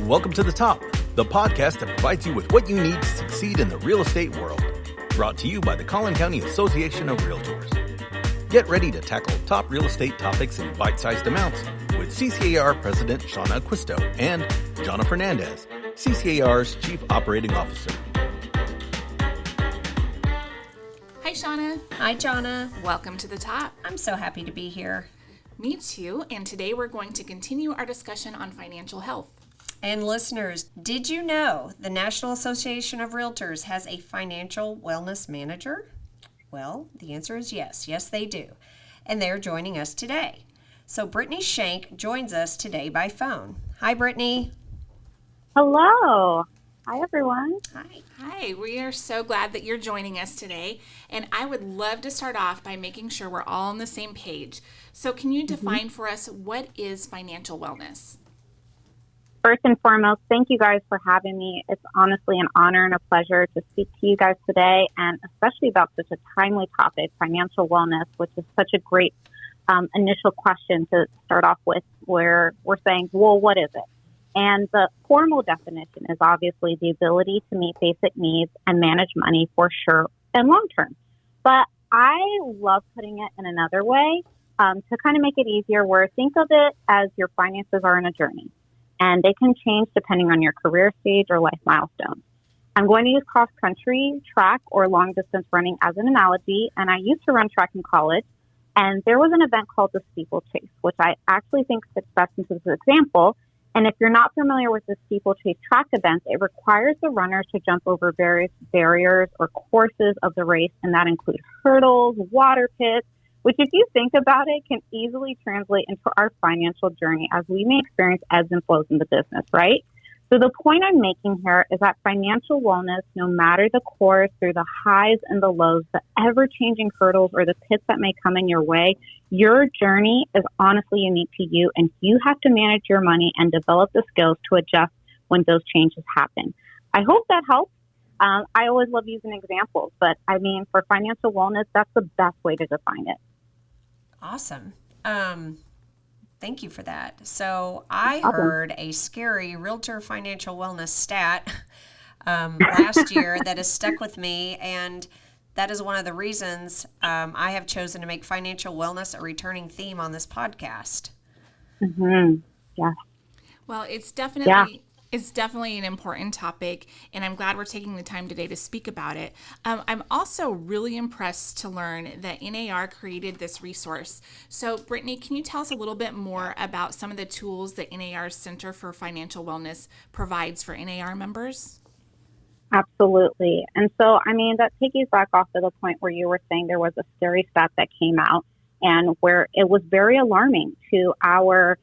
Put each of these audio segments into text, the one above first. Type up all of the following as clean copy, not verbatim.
Welcome to The Top, the podcast that provides you with what you need to succeed in the real estate world. Brought to you by the Collin County Association of REALTORS. Get ready to tackle top real estate topics in bite-sized amounts with CCAR President Shauna Acquisto and Jonna Fernandez, CCAR's Chief Operating Officer. Hi, Shauna. Hi, Jonna. Welcome to The Top. I'm so happy to be here. Me too, and today we're going to continue our discussion on financial health. And listeners, did you know the National Association of REALTORS has a financial wellness manager? Well, the answer is yes. Yes, they do. And they're joining us today. So Brittany Schanck joins us today by phone. Hi, Brittany. Hello. Hi, everyone. Hi. We are so glad that you're joining us today. And I would love to start off by making sure we're all on the same page. So can you define for us what is financial wellness? First and foremost, thank you guys for having me. It's honestly an honor and a pleasure to speak to you guys today, and especially about such a timely topic, financial wellness, which is such a great initial question to start off with, where we're saying, well, what is it? And the formal definition is obviously the ability to meet basic needs and manage money for short and long term. But I love putting it in another way to kind of make it easier, where think of it as your finances are in a journey. And they can change depending on your career stage or life milestones. I'm going to use cross-country, track, or long-distance running as an analogy, and I used to run track in college, and there was an event called the steeplechase, which I actually think fits best into this example. And if you're not familiar with the steeplechase track events, it requires the runners to jump over various barriers or courses of the race, and that include hurdles, water pits, which if you think about it, can easily translate into our financial journey as we may experience ebbs and flows in the business, right? So the point I'm making here is that financial wellness, no matter the course, through the highs and the lows, the ever-changing hurdles or the pits that may come in your way, your journey is honestly unique to you, and you have to manage your money and develop the skills to adjust when those changes happen. I hope that helps. I always love using examples, but I mean, for financial wellness, that's the best way to define it. Awesome. Thank you for that. So I heard a scary REALTOR Financial Wellness stat last year that has stuck with me, and that is one of the reasons I have chosen to make financial wellness a returning theme on this podcast. Mm-hmm. Yeah. Well, it's definitely an important topic, and I'm glad we're taking the time today to speak about it. I'm also really impressed to learn that NAR created this resource. So, Brittany, can you tell us a little bit more about some of the tools that NAR's Center for Financial Wellness provides for NAR members? Absolutely. And so, I mean, that piggybacks off of the point where you were saying there was a scary stat that came out, and where it was very alarming to our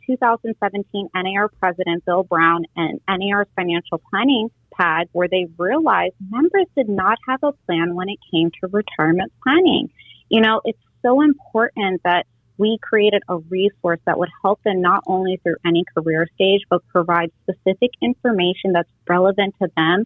2017 NAR President Bill Brown and NAR's financial planning pad, where they realized members did not have a plan when it came to retirement planning. You know, it's so important that we created a resource that would help them not only through any career stage, but provide specific information that's relevant to them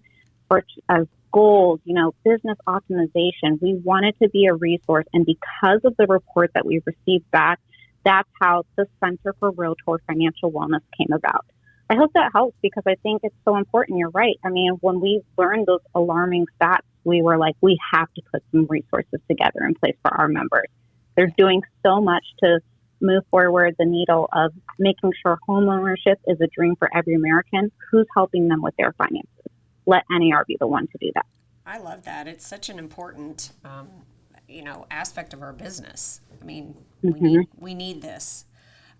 for as goals, you know, business optimization. We wanted to be a resource, and because of the report that we received back, that's how the Center for REALTOR Financial Wellness came about. I hope that helps, because I think it's so important. You're right. I mean, when we learned those alarming stats, we were like, we have to put some resources together in place for our members. They're doing so much to move forward the needle of making sure home ownership is a dream for every American. Who's helping them with their finances? Let NAR be the one to do that. I love that. It's such an important, aspect of our business. I mean, we need this.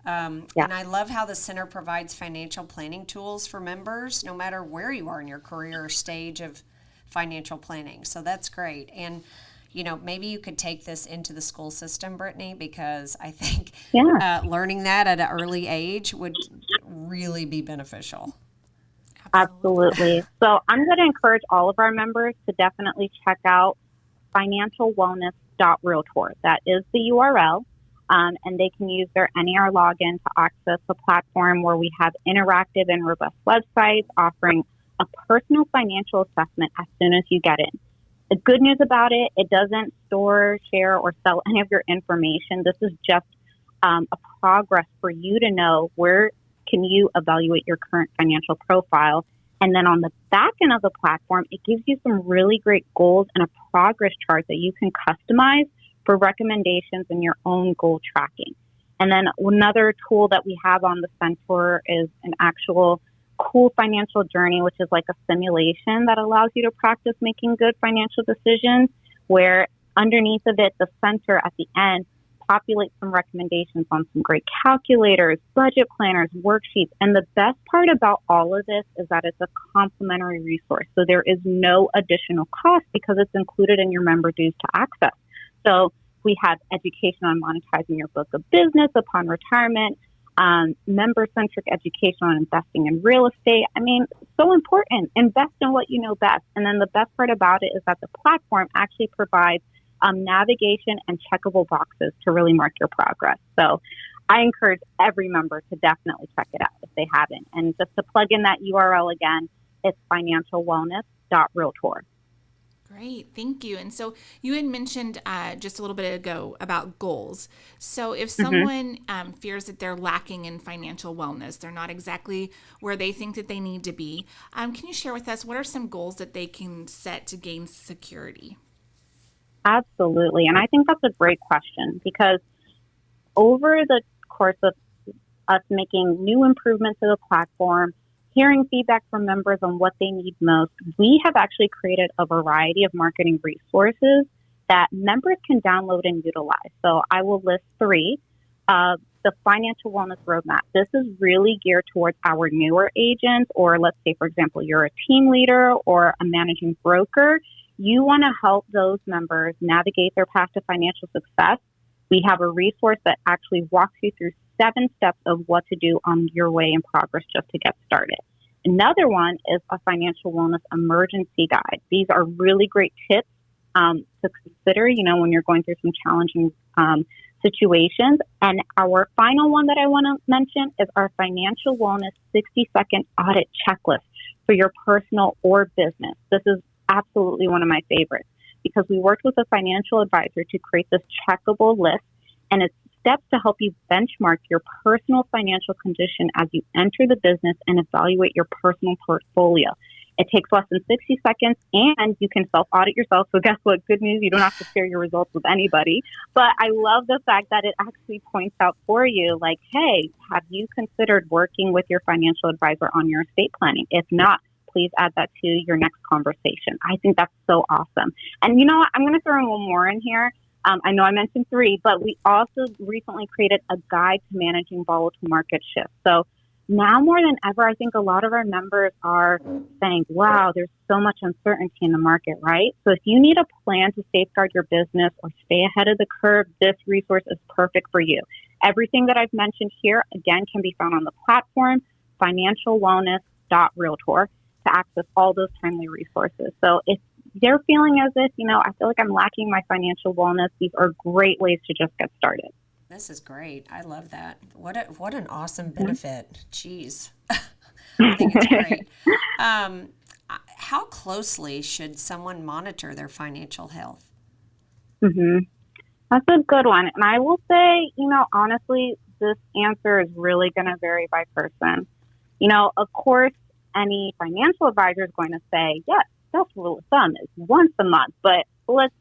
And I love how the center provides financial planning tools for members, no matter where you are in your career or stage of financial planning. So that's great. And, you know, maybe you could take this into the school system, Brittany, because I think learning that at an early age would really be beneficial. Absolutely. So I'm going to encourage all of our members to definitely check out financialwellness.realtor. That is the URL. And they can use their NAR login to access the platform, where we have interactive and robust websites offering a personal financial assessment as soon as you get in. The good news about it, it doesn't store, share, or sell any of your information. This is just a progress for you to know where can you evaluate your current financial profile? And then on the back end of the platform, it gives you some really great goals and a progress chart that you can customize for recommendations in your own goal tracking. And then another tool that we have on the Centaur is an actual cool financial journey, which is like a simulation that allows you to practice making good financial decisions, where underneath of it, the center at the end populates some recommendations on some great calculators, budget planners, worksheets. And the best part about all of this is that it's a complimentary resource. So there is no additional cost because it's included in your member dues to access. So we have education on monetizing your book of business upon retirement, member-centric education on investing in real estate. I mean, so important. Invest in what you know best. And then the best part about it is that the platform actually provides navigation and checkable boxes to really mark your progress. So I encourage every member to definitely check it out if they haven't. And just to plug in that URL again, it's financialwellness.realtor. Great, thank you. And so you had mentioned just a little bit ago about goals. So if someone fears that they're lacking in financial wellness, they're not exactly where they think that they need to be, can you share with us what are some goals that they can set to gain security? Absolutely. And I think that's a great question, because over the course of us making new improvements to the platform, hearing feedback from members on what they need most, we have actually created a variety of marketing resources that members can download and utilize. So I will list three. The Financial Wellness Roadmap. This is really geared towards our newer agents, or let's say, for example, you're a team leader or a managing broker. You want to help those members navigate their path to financial success. We have a resource that actually walks you through 7 steps of what to do on your way in progress just to get started. Another one is a financial wellness emergency guide. These are really great tips to consider, when you're going through some challenging situations. And our final one that I want to mention is our financial wellness 60-second audit checklist for your personal or business. This is absolutely one of my favorites, because we worked with a financial advisor to create this checkable list, and it's steps to help you benchmark your personal financial condition as you enter the business and evaluate your personal portfolio. It takes less than 60 seconds, and you can self-audit yourself. So guess what? Good news. You don't have to share your results with anybody. But I love the fact that it actually points out for you, like, hey, have you considered working with your financial advisor on your estate planning? If not, please add that to your next conversation. I think that's so awesome. And you know what? I'm going to throw in one more in here. I know I mentioned 3, but we also recently created a guide to managing volatile market shifts. So now more than ever, I think a lot of our members are saying, wow, there's so much uncertainty in the market, right? So if you need a plan to safeguard your business or stay ahead of the curve, this resource is perfect for you. Everything that I've mentioned here, again, can be found on the platform, financialwellness.realtor, to access all those timely resources. So if they're feeling as if, I feel like I'm lacking my financial wellness, these are great ways to just get started. This is great. I love that. What an awesome benefit. Jeez. I think it's great. How closely should someone monitor their financial health? That's a good one. And I will say, honestly, this answer is really going to vary by person. Of course, any financial advisor is going to say, yes, best rule of thumb is once a month. But let's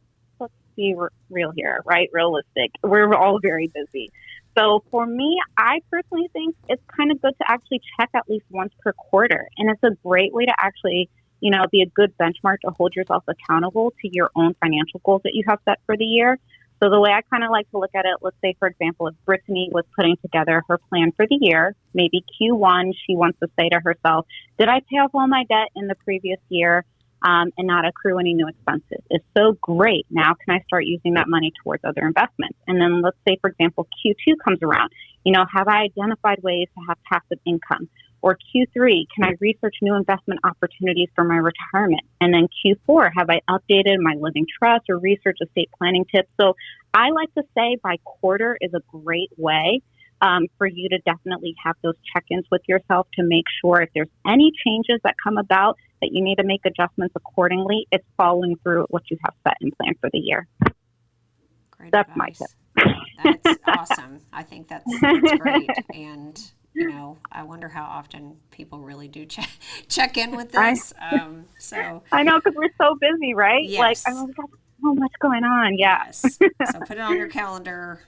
be real here, right? Realistic. We're all very busy. So for me, I personally think it's kind of good to actually check at least once per quarter. And it's a great way to actually, be a good benchmark to hold yourself accountable to your own financial goals that you have set for the year. So the way I kind of like to look at it, let's say, for example, if Brittany was putting together her plan for the year, maybe Q1, she wants to say to herself, did I pay off all my debt in the previous year and not accrue any new expenses? It's so great. Now, can I start using that money towards other investments? And then let's say, for example, Q2 comes around. Have I identified ways to have passive income? Or Q3, can I research new investment opportunities for my retirement? And then Q4, have I updated my living trust or research estate planning tips? So I like to say by quarter is a great way for you to definitely have those check-ins with yourself to make sure if there's any changes that come about that you need to make adjustments accordingly, it's following through what you have set and planned for the year. Great That's advice. my tip. That's awesome. I think that's great. And I wonder how often people really do check in with this. I know, because we're so busy, right? Yes. We got so much going on. Yeah. Yes. So put it on your calendar.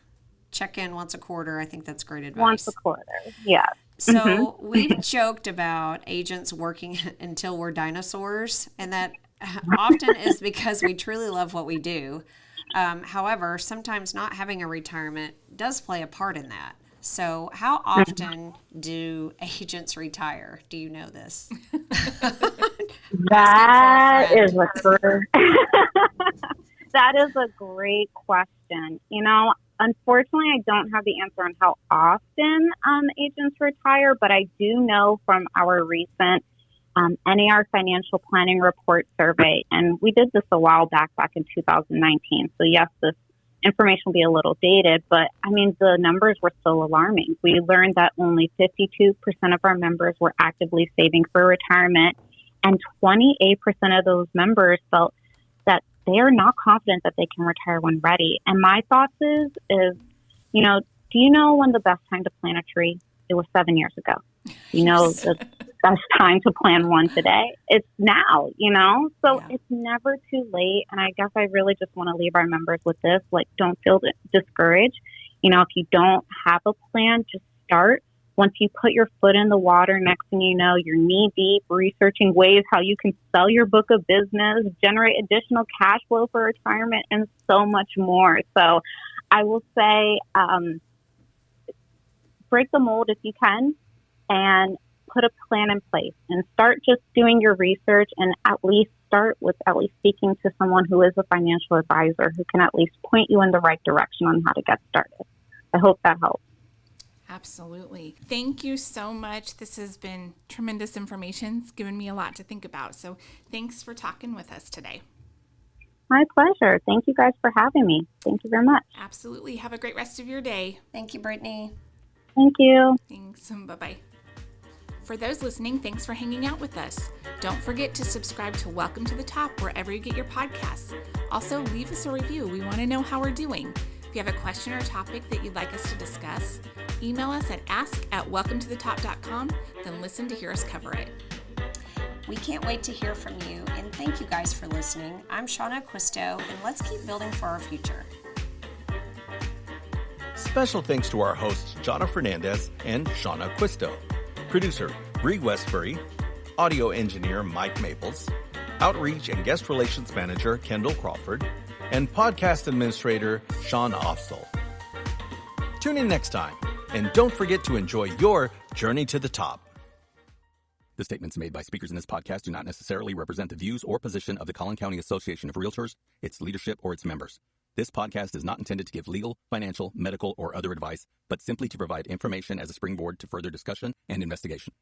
Check in once a quarter. I think that's great advice. Once a quarter. Yeah. So we've joked about agents working until we're dinosaurs, and that often is because we truly love what we do. However, sometimes not having a retirement does play a part in that. So how often do agents retire? Do you know this? That is that is a great question. Unfortunately, I don't have the answer on how often agents retire, but I do know from our recent NAR Financial Planning Report survey, and we did this a while back in 2019. So yes, this information will be a little dated, but the numbers were still alarming. We learned that only 52% of our members were actively saving for retirement, and 28% of those members felt that they are not confident that they can retire when ready. And my thoughts is, do you know when the best time to plant a tree? It was 7 years ago. The best time to plant one today? It's now, So It's never too late. And I guess I really just want to leave our members with this. Don't feel discouraged. If you don't have a plan, just start. Once you put your foot in the water, next thing you know, you're knee deep researching ways how you can sell your book of business, generate additional cash flow for retirement, and so much more. So I will say, break the mold if you can and put a plan in place and start just doing your research, and at least start with speaking to someone who is a financial advisor who can at least point you in the right direction on how to get started. I hope that helps. Absolutely. Thank you so much. This has been tremendous information. It's given me a lot to think about. So thanks for talking with us today. My pleasure. Thank you guys for having me. Thank you very much. Absolutely. Have a great rest of your day. Thank you, Brittany. Thank you. Thanks. Bye-bye. For those listening, thanks for hanging out with us. Don't forget to subscribe to Welcome to the Top wherever you get your podcasts. Also, leave us a review. We want to know how we're doing. If you have a question or topic that you'd like us to discuss, email us at ask@welcometothetop.com, then listen to hear us cover it. We can't wait to hear from you, and thank you guys for listening. I'm Shauna Quisto, and let's keep building for our future. Special thanks to our hosts, Jonna Fernandez and Shauna Quisto. Producer, Bree Westbury. Audio engineer, Mike Maples. Outreach and Guest Relations Manager, Kendall Crawford. And podcast administrator, Sean Offsall. Tune in next time, and don't forget to enjoy your journey to the top. The statements made by speakers in this podcast do not necessarily represent the views or position of the Collin County Association of Realtors, its leadership, or its members. This podcast is not intended to give legal, financial, medical, or other advice, but simply to provide information as a springboard to further discussion and investigation.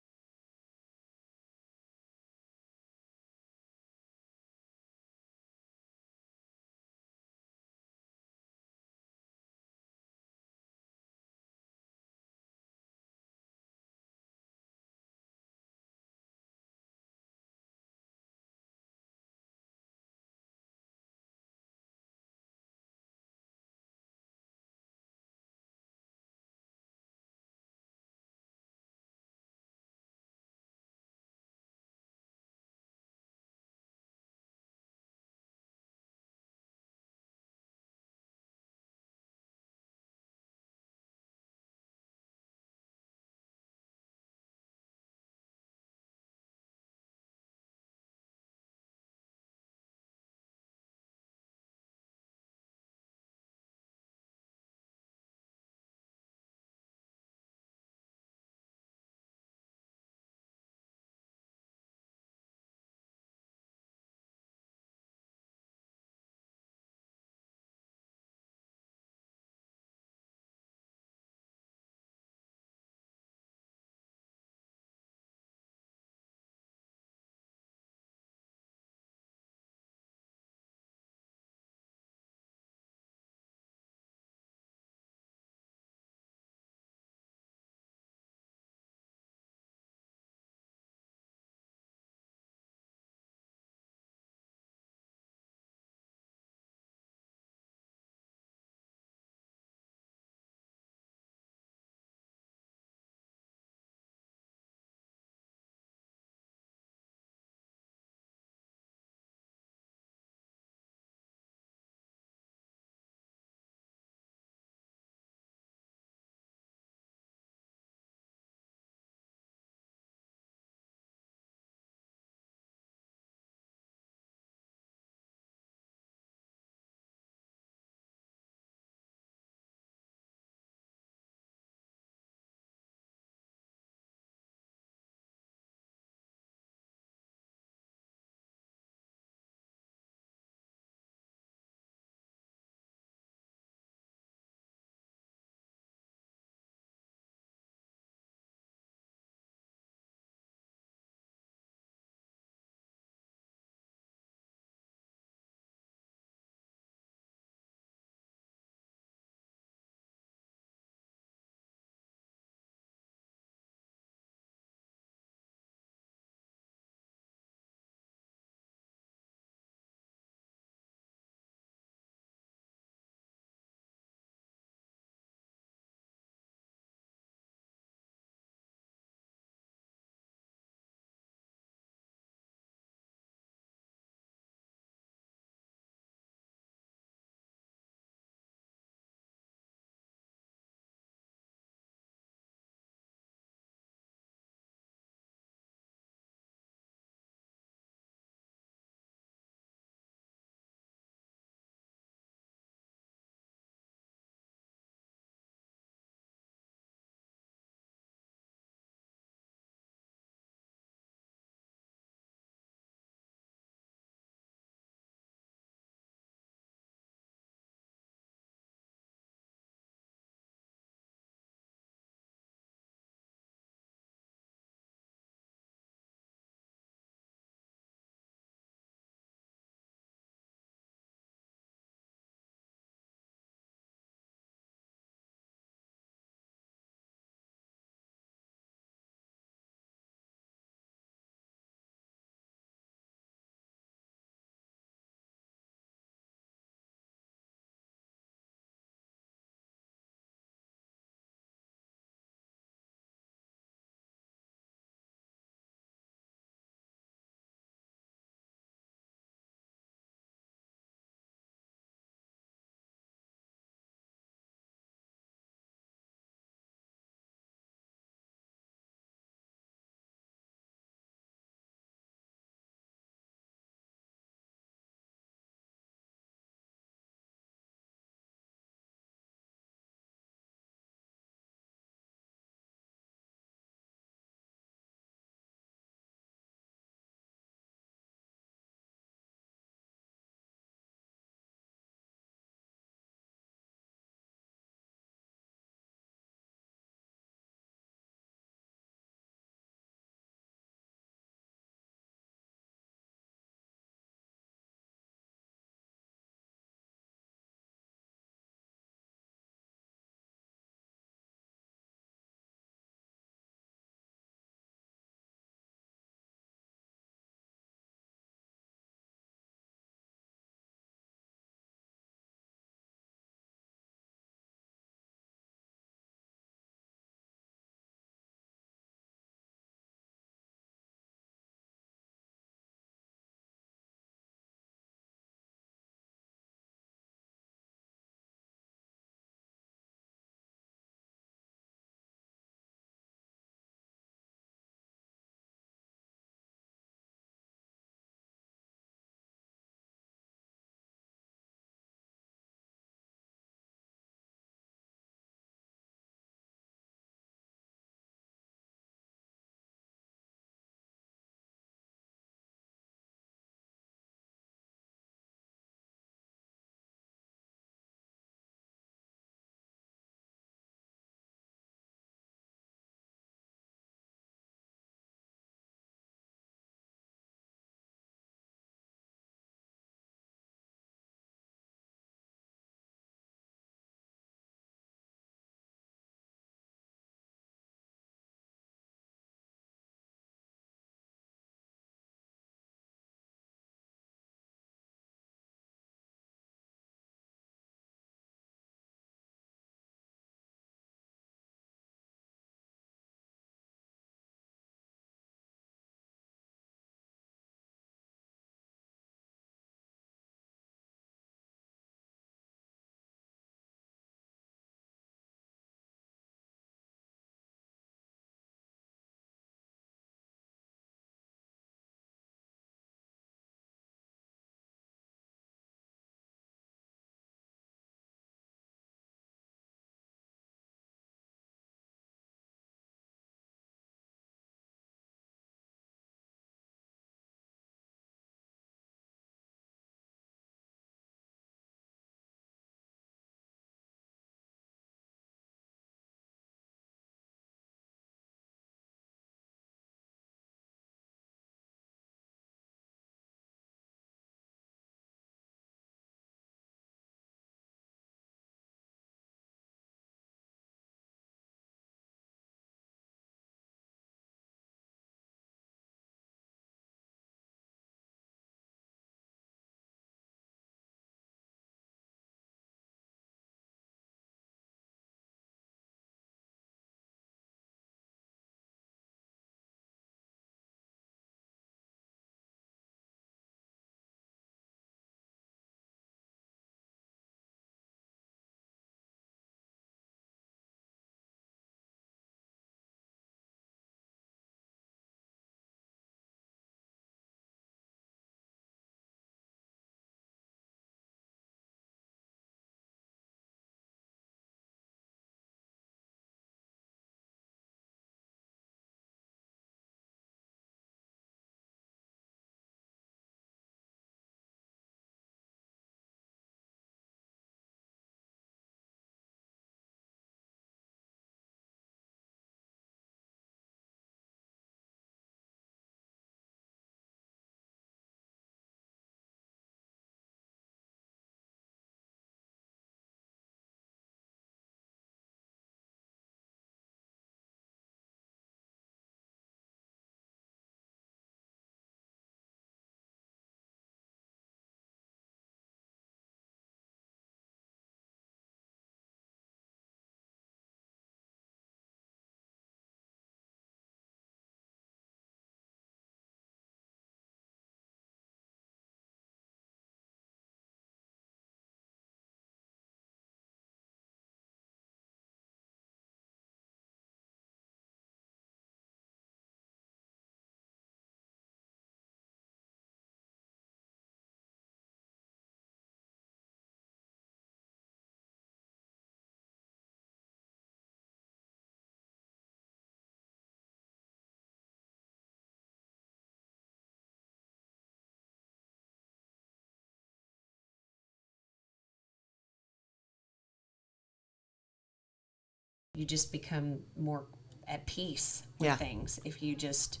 just become more at peace with things. If you just,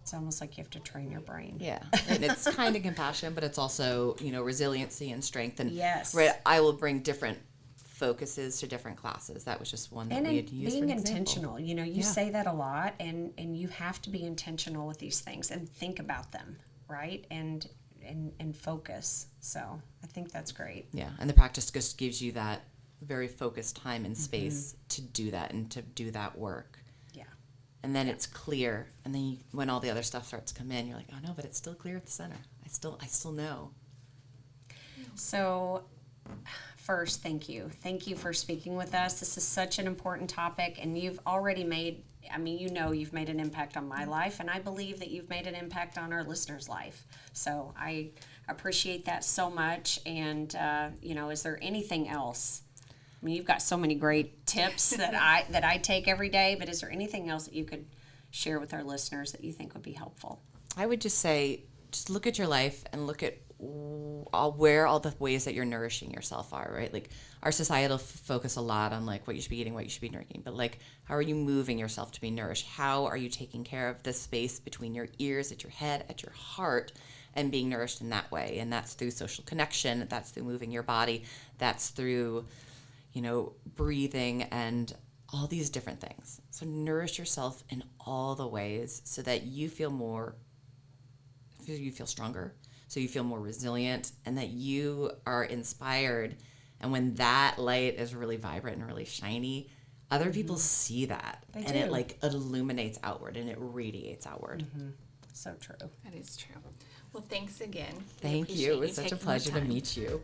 it's almost like you have to train your brain. Yeah, and it's kind of compassion, but it's also, resiliency and strength. And yes, right, I will bring different focuses to different classes. That was just one that we had used. Being intentional, you say that a lot, and you have to be intentional with these things and think about them, right? And focus. So I think that's great. Yeah, and the practice just gives you that very focused time and space to do that and to do that work. Yeah. And then it's clear. And then when all the other stuff starts to come in, you're like, oh no, but it's still clear at the center. I still know. So first, thank you. Thank you for speaking with us. This is such an important topic, and you've already made, you've made an impact on my life, and I believe that you've made an impact on our listeners' life. So I appreciate that so much. And, is there anything else? You've got so many great tips that I take every day, but is there anything else that you could share with our listeners that you think would be helpful? I would just say, just look at your life and look at where all the ways that you're nourishing yourself are, right? Like our societal focus a lot on like what you should be eating, what you should be drinking, but like how are you moving yourself to be nourished? How are you taking care of the space between your ears, at your head, at your heart, and being nourished in that way? And that's through social connection, that's through moving your body, that's through breathing and all these different things. So nourish yourself in all the ways so that you feel stronger, so you feel more resilient, and that you are inspired. And when that light is really vibrant and really shiny, other people see that. They and do. it like illuminates outward and it radiates outward. So true. That is true. Well, thanks again. Thank you. It was such a pleasure to meet you.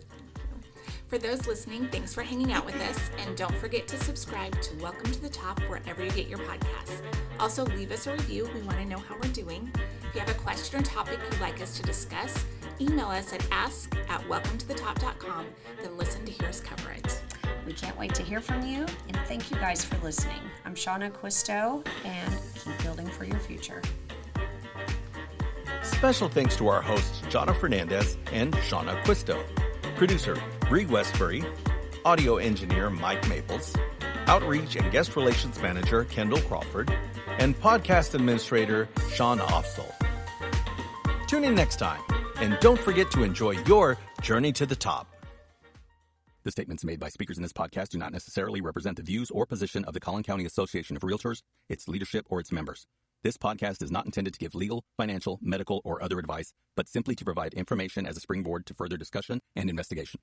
For those listening, thanks for hanging out with us. And don't forget to subscribe to Welcome to the Top wherever you get your podcasts. Also, leave us a review. We want to know how we're doing. If you have a question or topic you'd like us to discuss, email us at ask@welcometothetop.com, then listen to hear us cover it. We can't wait to hear from you, and thank you guys for listening. I'm Shauna Quisto, and keep building for your future. Special thanks to our hosts, Jonna Fernandez and Shauna Quisto. Producer, Bree Westbury. Audio engineer, Mike Maples. Outreach and Guest Relations Manager, Kendall Crawford. And podcast administrator, Sean Offsall. Tune in next time, and don't forget to enjoy your journey to the top. The statements made by speakers in this podcast do not necessarily represent the views or position of the Collin County Association of Realtors, its leadership, or its members. This podcast is not intended to give legal, financial, medical, or other advice, but simply to provide information as a springboard to further discussion and investigation.